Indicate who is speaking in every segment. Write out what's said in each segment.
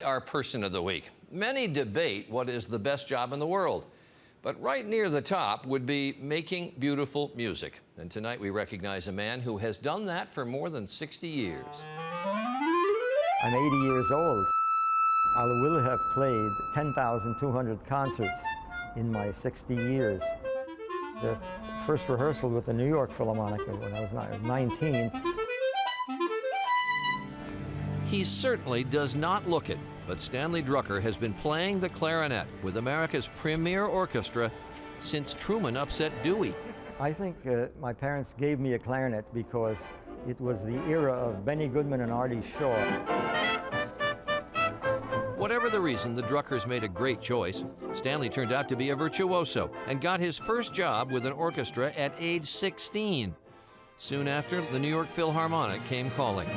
Speaker 1: Our person of the week. Many debate what is the best job in the world, but right near the top would be making beautiful music. And tonight we recognize a man who has done that for more than 60 years.
Speaker 2: I'm 80 years old. I will have played 10,200 concerts in my 60 years. The first rehearsal with the New York Philharmonic when I was 19.
Speaker 1: He certainly does not look it, but Stanley Drucker has been playing the clarinet with America's premier orchestra since Truman upset Dewey.
Speaker 2: I think my parents gave me a clarinet because it was the era of Benny Goodman and Artie Shaw.
Speaker 1: Whatever the reason, the Druckers made a great choice. Stanley turned out to be a virtuoso and got his first job with an orchestra at age 16. Soon after, the New York Philharmonic came calling.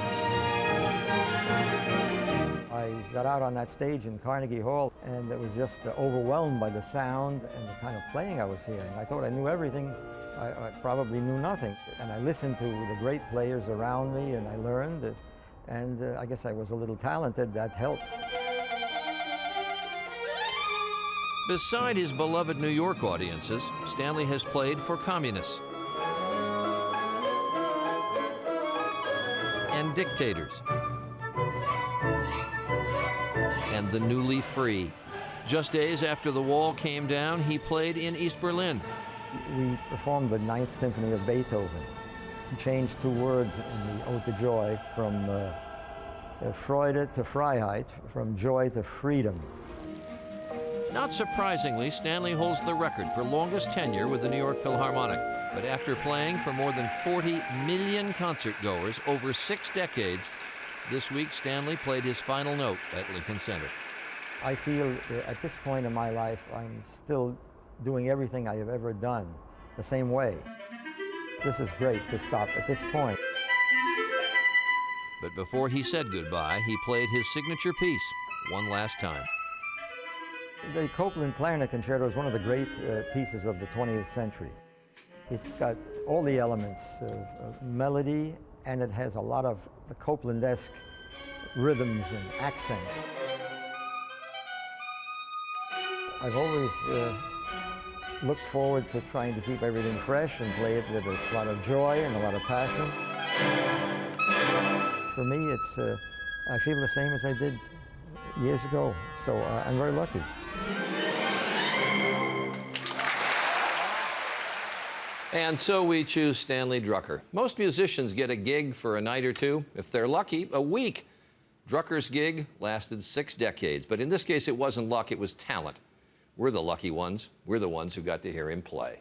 Speaker 2: I got out on that stage in Carnegie Hall, and it was just overwhelmed by the sound and the kind of playing I was hearing. I thought I knew everything. I probably knew nothing. And I listened to the great players around me, and I learned it. And I guess I was a little talented. That helps.
Speaker 1: Beside his beloved New York audiences, Stanley has played for communists and dictators and the newly free. Just days after the wall came down, he played in East Berlin.
Speaker 2: We performed the Ninth Symphony of Beethoven. He changed two words in the Ode to Joy from Freude to Freiheit, from joy to freedom.
Speaker 1: Not surprisingly, Stanley holds the record for longest tenure with the New York Philharmonic. But after playing for more than 40 million concertgoers over 6 decades, this week Stanley played his final note at Lincoln Center.
Speaker 2: I feel at this point in my life I'm still doing everything I have ever done the same way. This is great to stop at this point.
Speaker 1: But before he said goodbye, he played his signature piece one last time.
Speaker 2: The Copland Clarinet Concerto is one of the great pieces of the 20th century. It's got all the elements of melody, and it has a lot of the Copland-esque rhythms and accents. I've always looked forward to trying to keep everything fresh and play it with a lot of joy and a lot of passion. For me, it's I feel the same as I did years ago, so I'm very lucky.
Speaker 1: And so we choose Stanley Drucker. Most musicians get a gig for a night or two. If they're lucky, a week. Drucker's gig lasted 6 decades, but in this case it wasn't luck, it was talent. We're the lucky ones. We're the ones who got to hear him play.